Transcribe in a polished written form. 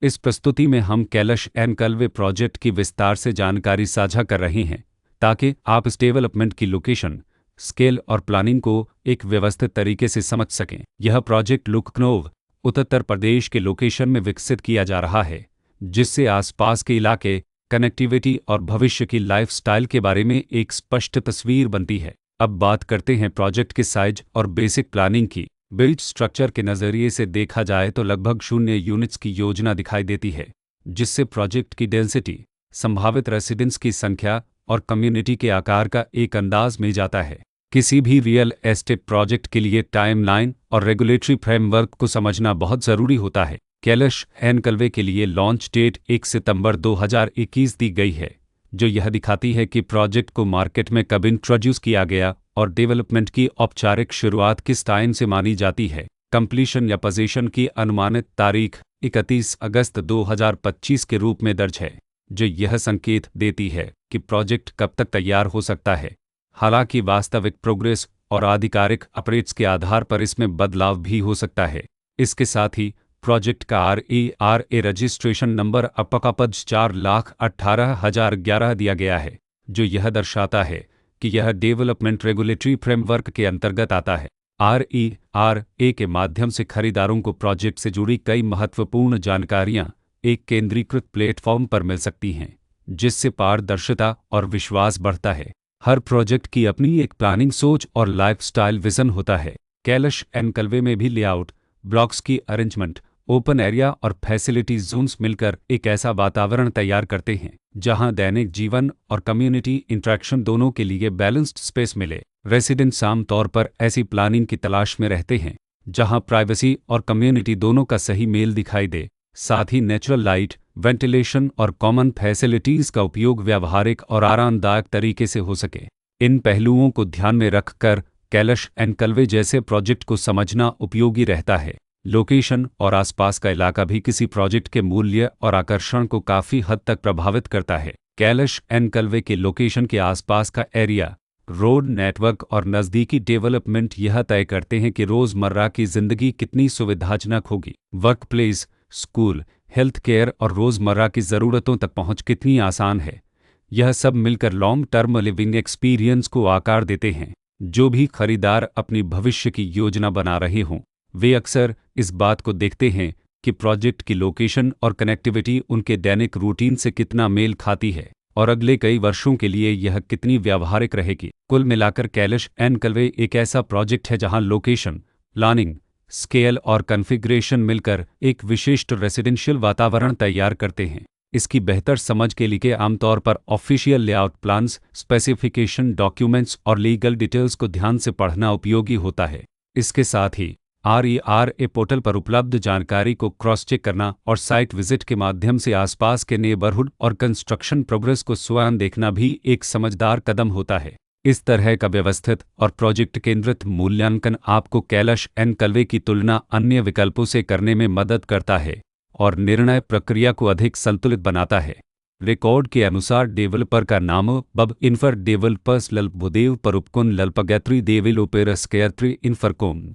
इस प्रस्तुति में हम कैलश एनकलवे प्रोजेक्ट की विस्तार से जानकारी साझा कर रहे हैं ताकि आप इस डेवलपमेंट की लोकेशन, स्केल और प्लानिंग को एक व्यवस्थित तरीके से समझ सकें। यह प्रोजेक्ट लखनऊ, उत्तर प्रदेश के लोकेशन में विकसित किया जा रहा है, जिससे आसपास के इलाके, कनेक्टिविटी और भविष्य की लाइफस्टाइल के बारे में एक स्पष्ट तस्वीर बनती है। अब बात करते हैं प्रोजेक्ट के साइज और बेसिक प्लानिंग की। बिल्ड स्ट्रक्चर के नज़रिए से देखा जाए तो लगभग 0 यूनिट्स की योजना दिखाई देती है, जिससे प्रोजेक्ट की डेंसिटी, संभावित रेसिडेंट्स की संख्या और कम्युनिटी के आकार का एक अंदाज मिल जाता है। किसी भी रियल एस्टेट प्रोजेक्ट के लिए टाइमलाइन और रेगुलेटरी फ्रेमवर्क को समझना बहुत ज़रूरी होता है। कैलश एनकलवे के लिए लॉन्च डेट 1 सितंबर 2021 दी गई है, जो यह दिखाती है कि प्रोजेक्ट को मार्केट में कब इंट्रोड्यूस किया गया और डेवलपमेंट की औपचारिक शुरुआत किस टाइम से मानी जाती है। कंप्लीशन या पोजीशन की अनुमानित तारीख 31 अगस्त 2025 के रूप में दर्ज है, जो यह संकेत देती है कि प्रोजेक्ट कब तक तैयार हो सकता है। हालांकि वास्तविक प्रोग्रेस और आधिकारिक अपडेट्स के आधार पर इसमें बदलाव भी हो सकता है। इसके साथ ही प्रोजेक्ट का RERA रजिस्ट्रेशन नंबर अपकापद 4,18,011 दिया गया है, जो यह दर्शाता है कि यह डेवलपमेंट रेगुलेटरी फ्रेमवर्क के अंतर्गत आता है। RERA के माध्यम से खरीदारों को प्रोजेक्ट से जुड़ी कई महत्वपूर्ण जानकारियां एक केंद्रीकृत प्लेटफॉर्म पर मिल सकती हैं, जिससे पारदर्शिता और विश्वास बढ़ता है। हर प्रोजेक्ट की अपनी एक प्लानिंग सोच और लाइफस्टाइल विजन होता है। कैलश एनकलवे में भी लेआउट, ब्लॉक्स की अरेंजमेंट, ओपन एरिया और फैसिलिटी जोन्स मिलकर एक ऐसा वातावरण तैयार करते हैं जहां दैनिक जीवन और कम्युनिटी इंटरेक्शन दोनों के लिए बैलेंस्ड स्पेस मिले। रेसिडेंट्स आमतौर पर ऐसी प्लानिंग की तलाश में रहते हैं जहां प्राइवेसी और कम्युनिटी दोनों का सही मेल दिखाई दे। साथ ही नेचुरल लाइट, वेंटिलेशन और कॉमन फैसिलिटीज़ का उपयोग व्यावहारिक और आरामदायक तरीके से हो सके। इन पहलुओं को ध्यान में रखकर कैलश एनकलवे जैसे प्रोजेक्ट को समझना उपयोगी रहता है। लोकेशन और आसपास का इलाका भी किसी प्रोजेक्ट के मूल्य और आकर्षण को काफ़ी हद तक प्रभावित करता है। कैलश एनकलवे के लोकेशन के आसपास का एरिया, रोड नेटवर्क और नज़दीकी डेवलपमेंट यह तय करते हैं कि रोज़मर्रा की ज़िंदगी कितनी सुविधाजनक होगी। Work place, school, health care और रोज़मर्रा की ज़रूरतों तक पहुंच कितनी आसान है। यह सब मिलकर लॉन्ग टर्म लिविंग एक्सपीरियंस को आकार देते हैं। जो भी खरीदार अपनी भविष्य की योजना बना रहे हों, वे अक्सर इस बात को देखते हैं कि प्रोजेक्ट की लोकेशन और कनेक्टिविटी उनके दैनिक रूटीन से कितना मेल खाती है और अगले कई वर्षों के लिए यह कितनी व्यावहारिक रहेगी। कुल मिलाकर कैलश एनकलवे एक ऐसा प्रोजेक्ट है जहां लोकेशन, प्लानिंग, स्केल और कॉन्फ़िगरेशन मिलकर एक विशिष्ट रेसिडेंशियल वातावरण तैयार करते हैं। इसकी बेहतर समझ के लिए आमतौर पर official layout plans, specification documents और लीगल डिटेल्स को ध्यान से पढ़ना उपयोगी होता है। इसके साथ ही RERA पोर्टल पर उपलब्ध जानकारी को क्रॉस चेक करना और साइट विजिट के माध्यम से आसपास के नेबरहुड और कंस्ट्रक्शन प्रोग्रेस को स्वयं देखना भी एक समझदार कदम होता है। इस तरह का व्यवस्थित और प्रोजेक्ट केंद्रित मूल्यांकन आपको कैलश एनकलवे की तुलना अन्य विकल्पों से करने में मदद करता है और निर्णय प्रक्रिया को अधिक संतुलित बनाता है। रिकॉर्ड के अनुसार डेवलपर का नाम बब इन्फर डेवलपर्स लल्पभुदेव परुपकुन लल्पगैत्री देविलोपेरस्केयत्री इन्फरकोम